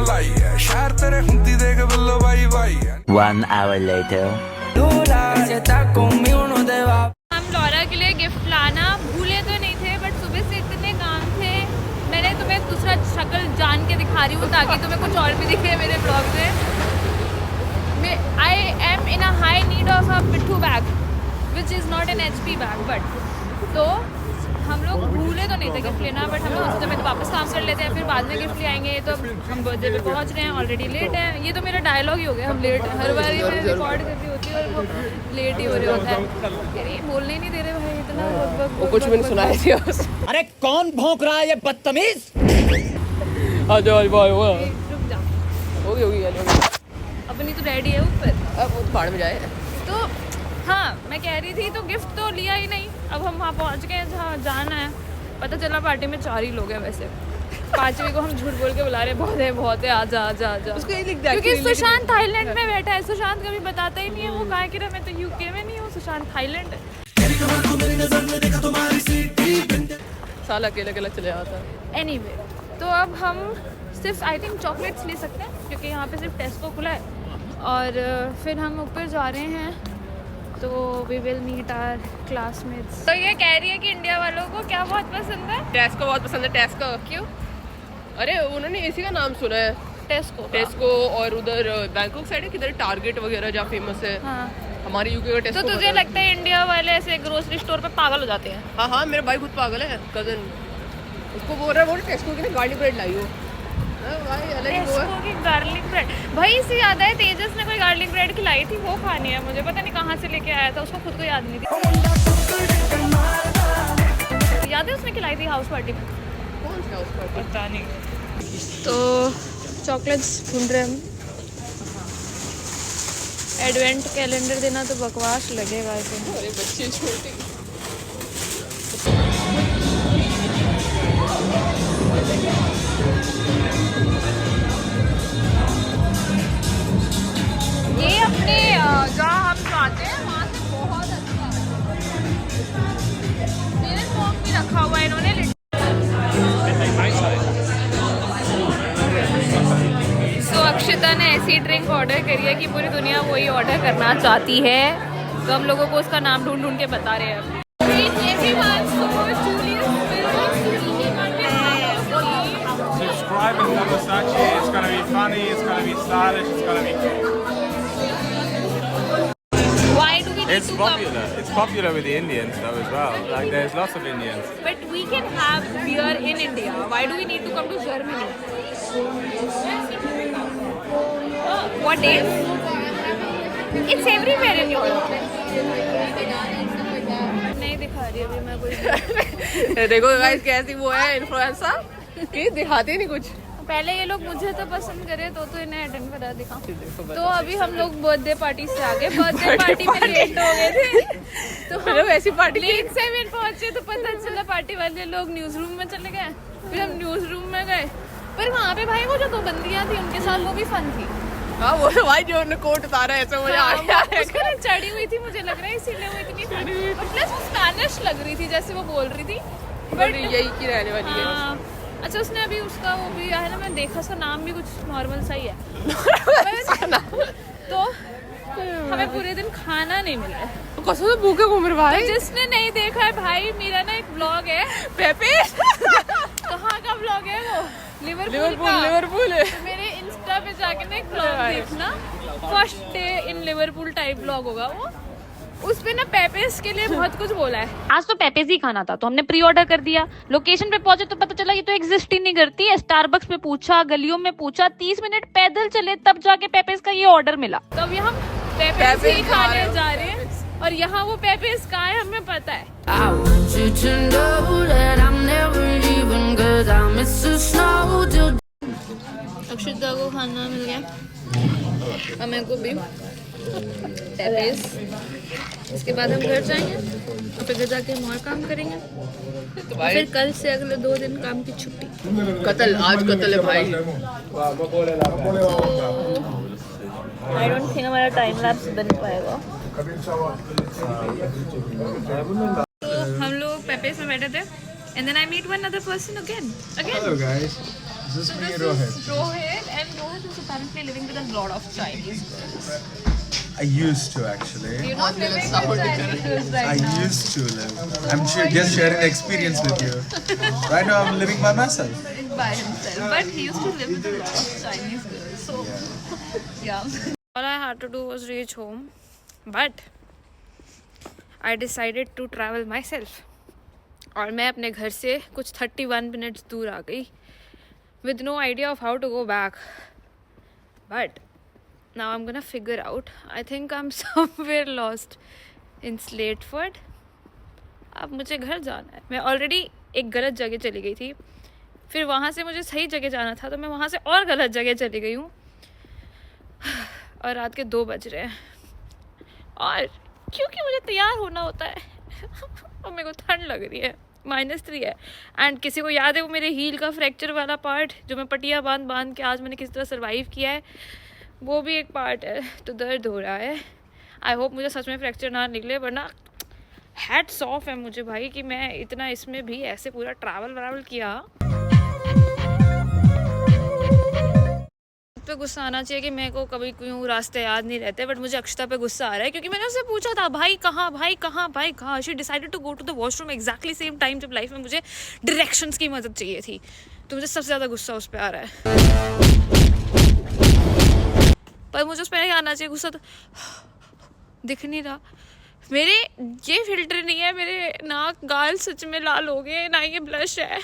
लाई है शहर तेरे हुंदी देख बल्लो बाई बाई है 1 hour later हम लॉरा के लिए गिफ्ट लाना भूले तो नहीं थे, बट सुबह से इतने काम थे। मैंने तुम्हें दूसरा शक्ल जान के दिखा रही हूँ ताकि तुम्हें कुछ और भी दिखे मेरे ब्लॉग में। I am in a high need of a पिट्ठू bag which is not an HP bag, but तो हम लोग भूले तो नहीं थे गिफ्ट लेना, बट हम लोग सोचते मैं तो वापस काम कर लेते हैं, फिर बाद में गिफ्ट ले आएंगे। तो हम बर्थडे पे पहुंच रहे हैं, ऑलरेडी लेट है। ये तो मेरा डायलॉग ही हो गया, हम लेट हर बार ही मैं रिकॉर्ड कर रही होती हूँ और वो लेट ही हो रहा होता है। अरे बोलने ही नहीं दे रहे भाई, इतना वो कुछ भी नहीं सुना रही थी। अरे कौन भौंक रहा है ये बदतमीज? रुक जा, होगी अपनी तो रेडी है ऊपर, अब वो तो बाढ़ में जाए। तो हाँ मैं कह रही थी, तो गिफ्ट तो लिया ही नहीं। अब हम वहाँ पहुँच गए जहाँ जाना है। पता चला पार्टी में 4 ही लोग हैं, वैसे 5वीं को हम झूठ बोल के बुला रहे बहुत है आजा आजा आजा। उसको ये लिख दिया क्योंकि सुशांत थाईलैंड में बैठा है। सुशांत कभी बताता ही नहीं है वो कहाँ की रहा। मैं तो UK में नहीं हूँ, सुशांत थाईलैंड है। साल अकेला अकेला चले जाता है। एनीवे, तो अब हम सिर्फ आई थिंक चॉकलेट्स ले सकते हैं क्योंकि यहाँ पे सिर्फ टेस्को खुला है। और फिर हम ऊपर जा रहे हैं, तो we will meet our classmates. तो ये कह रही है कि इंडिया वालों को क्या बहुत पसंद है? टेस्को बहुत पसंद है। टेस्को क्यों? अरे उन्होंने इसी का नाम सुना है, टेस्को। और उधर बैंकॉक साइड है किधर टारगेट वगैरह जहाँ फेमस है। हाँ। हमारे UK का टेस्को। तो तुझे लगता है इंडिया वाले ऐसे ग्रोसरी स्टोर पे पागल हो जाते हैं? हाँ मेरा भाई खुद पागल है, कजन। उसको बोल रहा है टेस्को की ना गार्लिक ब्रेड लाई हो भाई, अलग ही वो है। टेस्को की गार्लिक ब्रेड भाई, इससे याद है तेजस ने कोई गार्लिक ब्रेड खिलाई थी, वो खानी है मुझे। पता नहीं कहाँ से लेके आया था, उसको खुद को याद नहीं थी। याद है उसने खिलाई थी हाउस पार्टी में? कौन सा हाउस पार्टी? पता नहीं। तो चॉकलेट्स ढूंढ रहे हम। एडवेंट कैलेंडर देना तो बकवास लगेगा ऐसे। अरे बच्चे छोटे। ये अपने जहाँ हम जाते हैं वहाँ से बहुत अच्छा है। मेरे फोन भी रखा हुआ है इन्होंने। तो अक्षिता ने ऐसी ड्रिंक ऑर्डर करी है कि पूरी दुनिया वही ऑर्डर करना चाहती है, तो हम लोगों को उसका नाम ढूंढ ढूंढ के बता रहे हैं। Subscribe and follow Sachi. It's gonna be funny. It's gonna be stylish. It's gonna be cool. Why do we need It's to popular. It's popular with the Indians though as well. Like there's lots of Indians. come? But we can have beer in India. Why do we need to come to Germany? What is? It's everywhere in Europe. नहीं दिखा रही अभी मैं कोई। देखो guys कैसी वो है इन्फ्लुएंसर कि दिखाती नहीं कुछ। पहले ये लोग मुझे तो पसंद करे तो इन्हें अटेंड करा दिखा। तो अभी हम लोग बर्थडे पार्टी से आ गए। बर्थडे पार्टी में लेट हो गए थे, तो मतलब ऐसी पार्टी लेट से भी पहुंचे तो पता चला पार्टी वाले लोग न्यूज रूम में चले गए। फिर हम न्यूज रूम में गए, पर वहाँ पे भाई वो जो 2 बंदियाँ थी उनके साथ वो भी फन थी। हाँ वो तो भाई जो उन्होंने कोट उतारा है ऐसे मुझे आ गया है। उसको ना चढ़ी हुई थी मुझे लग रहा है, इसीलिए वो इतनी प्लस वो स्पेनिश लग रही थी जैसे वो बोल रही थी। बट यही की रहने वाली है। हाँ, अच्छा उसने अभी उसका वो भी है ना, मैं देखा उसका नाम भी कुछ नॉर्मल सा ही है। तो हमें पूरे दिन खाना नहीं मिला है। कसम से भूखे घूम रहे भाई। तो जिसने नहीं देखा है भाई, मेरा ना एक ब्लॉग है पेपे कहाँ का ब्लॉग है वो? लिवरपूल है। तो मेरे इंस्टा पे जाके ना एक ब्लॉग देखना, first day in Liverpool type blog होगा वो। उस पे ना पेपेस के लिए बहुत कुछ बोला है। आज तो पेपेस ही खाना था तो हमने प्री ऑर्डर कर दिया। लोकेशन पे पहुंचे तो पता चला ये तो एग्जिस्ट ही नहीं करती है। स्टारबक्स में पूछा, गलियों में पूछा, 30 मिनट पैदल चले तब जाके पेपेस का ये ऑर्डर मिला। तो अभी हम पेपेस ही खाने जा रहे हैं और यहाँ वो पेपेस कहाँ है हमें पता है। अक्षिता को खाना मिल गया, हमें को भी पेपेस। इसके बाद हम घर जाएंगे और फिर घर जाके हम और काम करेंगे। तो फिर कल से अगले 2 दिन काम की छुट्टी। कत्ल आज कत्ल है भाई। आई डोंट थिंक हमारा टाइम लैप्स बन पाएगा। तो हम लोग पेपेस में बैठे थे and then I meet one other person again. Hello guys. Is this me, Rohit? Rohit, and Rohit is apparently living with a lot of Chinese girls. I used to actually. You're not living with Chinese girls I right now. used to live. I'm just sharing experience with you. Right now I'm living by myself. By himself, but he used to live with a lot of Chinese girls. So, yeah. All I had to do was reach home, but I decided to travel myself. और मैं अपने घर से कुछ 31 minutes दूर आ गई with no idea of how to go back. But now I'm gonna figure out. I think I'm somewhere lost in Slateford. अब मुझे घर जाना है. मैं ऑलरेडी एक गलत जगह चली गई थी, फिर वहाँ से मुझे सही जगह जाना था, तो मैं वहाँ से और गलत जगह चली गई हूँ. और रात के 2 बज रहे हैं, और क्योंकि मुझे तैयार होना होता है और मेरे को ठंड लग रही है, -3 है. एंड किसी को याद है वो मेरे हील का फ्रैक्चर वाला पार्ट जो मैं पटिया बांध के आज मैंने किस तरह सर्वाइव किया है, वो भी एक पार्ट है. तो दर्द हो रहा है. आई होप मुझे सच में फ्रैक्चर ना निकले, वरना हैट्स ऑफ है मुझे भाई कि मैं इतना इसमें भी ऐसे पूरा ट्रैवल किया. पे गुस्सा आना चाहिए कि मेरे को कभी क्यों रास्ते याद नहीं रहते, बट मुझे अक्षता पे गुस्सा आ रहा है क्योंकि मैंने उससे पूछा था भाई कहाँ. She decided to go to the washroom exactly same time जब लाइफ में मुझे डायरेक्शंस की मदद चाहिए थी. तो मुझे सबसे ज़्यादा गुस्सा उस पर आ रहा है, पर मुझे उस पर नहीं आना चाहिए गुस्सा. तो दिख नहीं रहा, मेरे ये फिल्टर नहीं है, मेरे नाक गाल सच में लाल हो गए, ना ये ब्लश है.